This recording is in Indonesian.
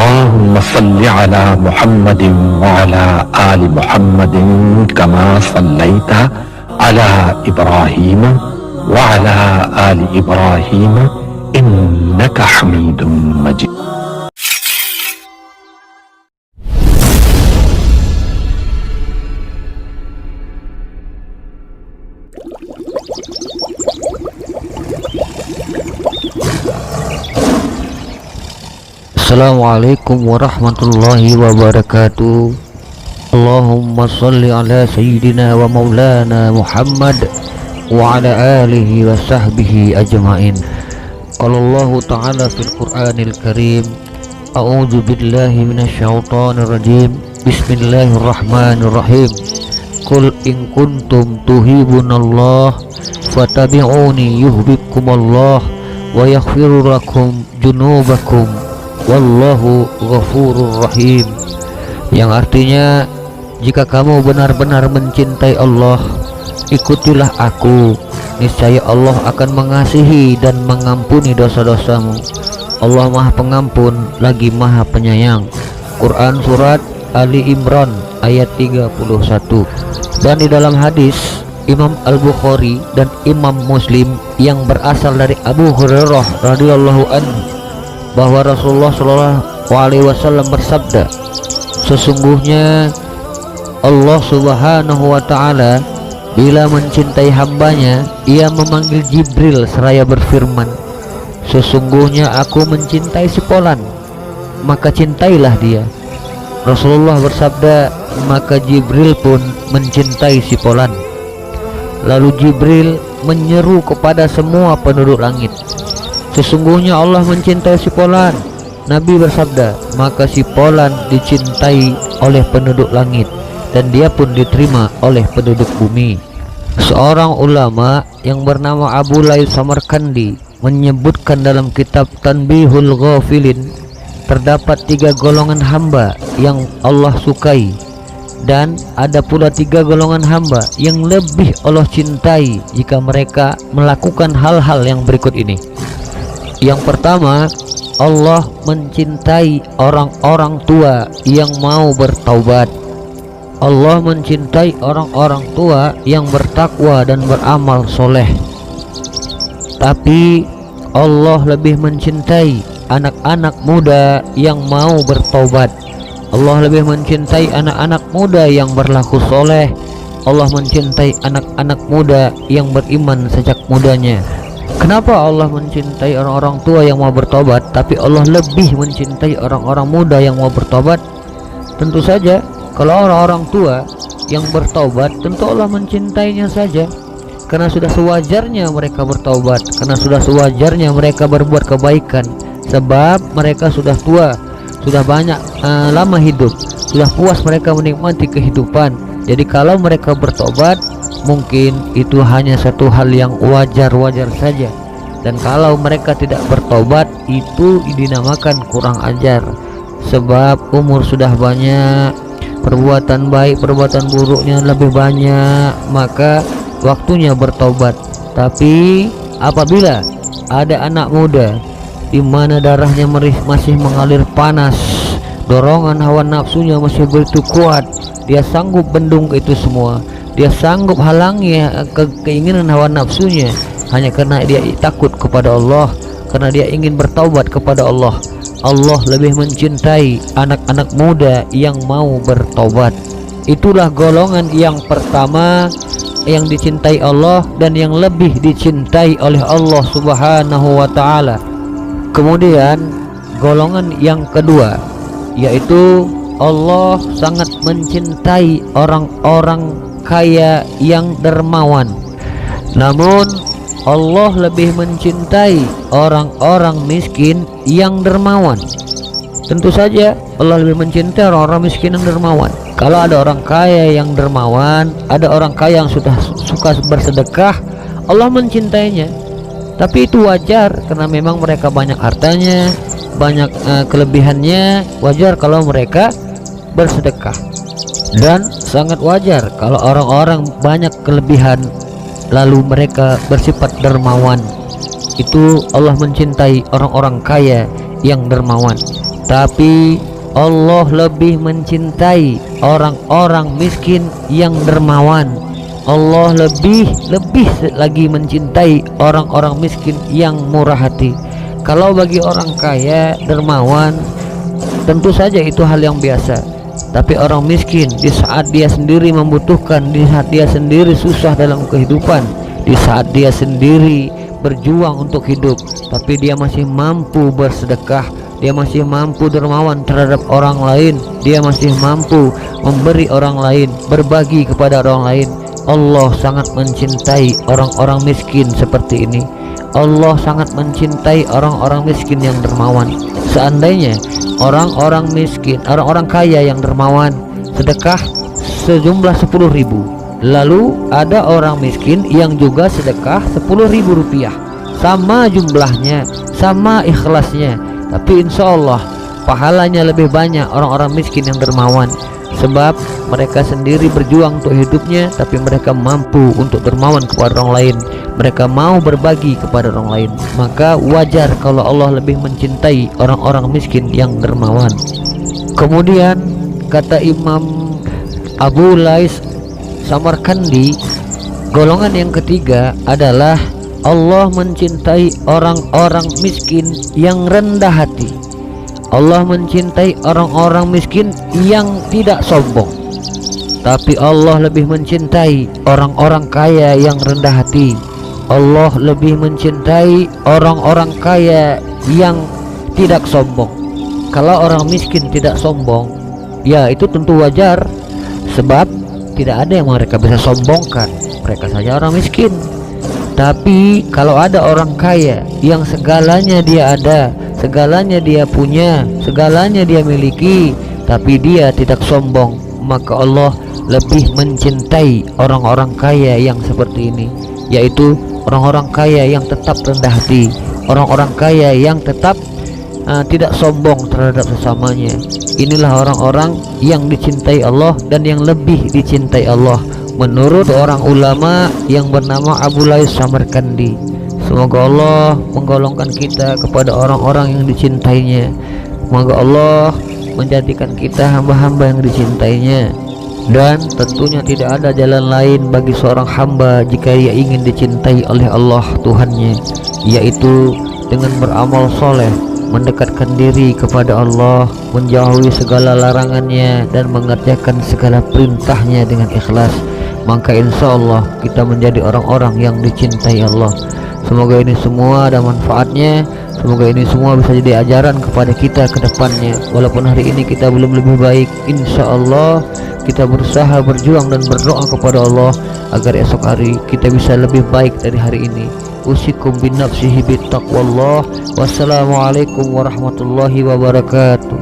اللهم صل على محمد وعلى آل محمد كما صليت على إبراهيم وعلى آل إبراهيم إنك حميد مجيد. Assalamualaikum warahmatullahi wabarakatuh. Allahumma salli ala sayyidina wa maulana Muhammad wa ala alihi wa sahbihi ajma'in. Qala Allah ta'ala fil Qur'anil Karim, a'udzu billahi minasyaitonir rajim. Bismillahirrahmanirrahim. Qul in kuntum tuhibunallah fattabi'uni yuhibbukumullah wa yaghfir lakum junubakum wallahu ghafurur rahim, yang artinya, jika kamu benar-benar mencintai Allah, ikutilah aku, niscaya Allah akan mengasihi dan mengampuni dosa-dosamu. Allah Maha Pengampun lagi Maha Penyayang. Quran Surat Ali Imran ayat 31. Dan di dalam hadis Imam Al-Bukhari dan Imam Muslim yang berasal dari Abu Hurairah radhiyallahu anhu, bahwa Rasulullah SAW bersabda, sesungguhnya Allah Subhanahu wa Ta'ala bila mencintai hambanya, ia memanggil Jibril seraya berfirman, sesungguhnya aku mencintai si Fulan, maka cintailah dia. Rasulullah bersabda, maka Jibril pun mencintai si Fulan. Lalu Jibril menyeru kepada semua penduduk langit, sesungguhnya Allah mencintai si Fulan. Nabi bersabda, maka si Fulan dicintai oleh penduduk langit dan dia pun diterima oleh penduduk bumi. Seorang ulama yang bernama Abu Laith Samarkandi menyebutkan dalam kitab Tanbihul Ghafilin, terdapat 3 golongan hamba yang Allah sukai, dan ada pula 3 golongan hamba yang lebih Allah cintai jika mereka melakukan hal-hal yang berikut ini. Yang pertama, Allah mencintai orang-orang tua yang mau bertaubat. Allah mencintai orang-orang tua yang bertakwa dan beramal soleh. Tapi Allah lebih mencintai anak-anak muda yang mau bertaubat. Allah lebih mencintai anak-anak muda yang berlaku soleh. Allah mencintai anak-anak muda yang beriman sejak mudanya. Kenapa Allah mencintai orang-orang tua yang mau bertobat, tapi Allah lebih mencintai orang-orang muda yang mau bertobat? Tentu saja, kalau orang-orang tua yang bertobat, tentu Allah mencintainya saja, karena sudah sewajarnya mereka bertobat, karena sudah sewajarnya mereka berbuat kebaikan, sebab mereka sudah tua, sudah banyak lama hidup, sudah puas mereka menikmati kehidupan. Jadi kalau mereka bertobat, mungkin itu hanya satu hal yang wajar-wajar saja. Dan kalau mereka tidak bertobat, itu dinamakan kurang ajar, sebab umur sudah banyak, perbuatan baik perbuatan buruknya lebih banyak, maka waktunya bertobat. Tapi apabila ada anak muda di mana darahnya masih mengalir panas, dorongan hawa nafsunya masih begitu kuat, dia sanggup bendung itu semua, dia sanggup halangi keinginan hawa nafsunya, hanya karena dia takut kepada Allah, karena dia ingin bertaubat kepada Allah. Allah lebih mencintai anak-anak muda yang mau bertaubat. Itulah golongan yang pertama yang dicintai Allah dan yang lebih dicintai oleh Allah Subhanahu wa Ta'ala. Kemudian golongan yang kedua, yaitu Allah sangat mencintai orang-orang kaya yang dermawan. Namun Allah lebih mencintai orang-orang miskin yang dermawan. Tentu saja Allah lebih mencintai orang-orang miskin yang dermawan. Kalau ada orang kaya yang dermawan, ada orang kaya yang sudah suka bersedekah, Allah mencintainya. Tapi itu wajar, karena memang mereka banyak hartanya, banyak kelebihannya. Wajar kalau mereka bersedekah, dan sangat wajar kalau orang-orang banyak kelebihan lalu mereka bersifat dermawan. Itu Allah mencintai orang-orang kaya yang dermawan. Tapi Allah lebih mencintai orang-orang miskin yang dermawan. Allah lebih lagi mencintai orang-orang miskin yang murah hati. Kalau bagi orang kaya dermawan, tentu saja itu hal yang biasa. Tapi orang miskin, di saat dia sendiri membutuhkan, di saat dia sendiri susah dalam kehidupan, di saat dia sendiri berjuang untuk hidup, tapi dia masih mampu bersedekah, dia masih mampu dermawan terhadap orang lain, dia masih mampu memberi orang lain, berbagi kepada orang lain. Allah sangat mencintai orang-orang miskin seperti ini. Allah sangat mencintai orang-orang miskin yang dermawan. Seandainya orang-orang miskin, orang-orang kaya yang dermawan sedekah sejumlah 10.000, lalu ada orang miskin yang juga sedekah 10.000 rupiah, sama jumlahnya, sama ikhlasnya, tapi insya Allah pahalanya lebih banyak orang-orang miskin yang dermawan. Sebab mereka sendiri berjuang untuk hidupnya, tapi mereka mampu untuk dermawan kepada orang lain, mereka mau berbagi kepada orang lain. Maka wajar kalau Allah lebih mencintai orang-orang miskin yang dermawan. Kemudian kata Imam Abu Lais Samarkandi, golongan yang ketiga adalah Allah mencintai orang-orang miskin yang rendah hati. Allah mencintai orang-orang miskin yang tidak sombong. Tapi Allah lebih mencintai orang-orang kaya yang rendah hati. Allah lebih mencintai orang-orang kaya yang tidak sombong. Kalau orang miskin tidak sombong, ya itu tentu wajar, sebab tidak ada yang mereka bisa sombongkan, mereka saja orang miskin. Tapi kalau ada orang kaya yang segalanya dia ada, segalanya dia punya, segalanya dia miliki, tapi dia tidak sombong, maka Allah lebih mencintai orang-orang kaya yang seperti ini, yaitu orang-orang kaya yang tetap rendah hati, orang-orang kaya yang tetap tidak sombong terhadap sesamanya. Inilah orang-orang yang dicintai Allah dan yang lebih dicintai Allah menurut orang ulama yang bernama Abu Lais Samarkandi. Semoga Allah menggolongkan kita kepada orang-orang yang dicintainya. Semoga Allah menjadikan kita hamba-hamba yang dicintainya. Dan tentunya tidak ada jalan lain bagi seorang hamba jika ia ingin dicintai oleh Allah Tuhannya, yaitu dengan beramal soleh, mendekatkan diri kepada Allah, menjauhi segala larangannya, dan mengerjakan segala perintahnya dengan ikhlas. Maka insya Allah kita menjadi orang-orang yang dicintai Allah. Semoga ini semua ada manfaatnya. Semoga ini semua bisa jadi ajaran kepada kita ke depannya. Walaupun hari ini kita belum lebih baik, insya Allah kita berusaha, berjuang dan berdoa kepada Allah agar esok hari kita bisa lebih baik dari hari ini. Usikum bin nafsihi bittaqwallah. Wassalamualaikum warahmatullahi wabarakatuh.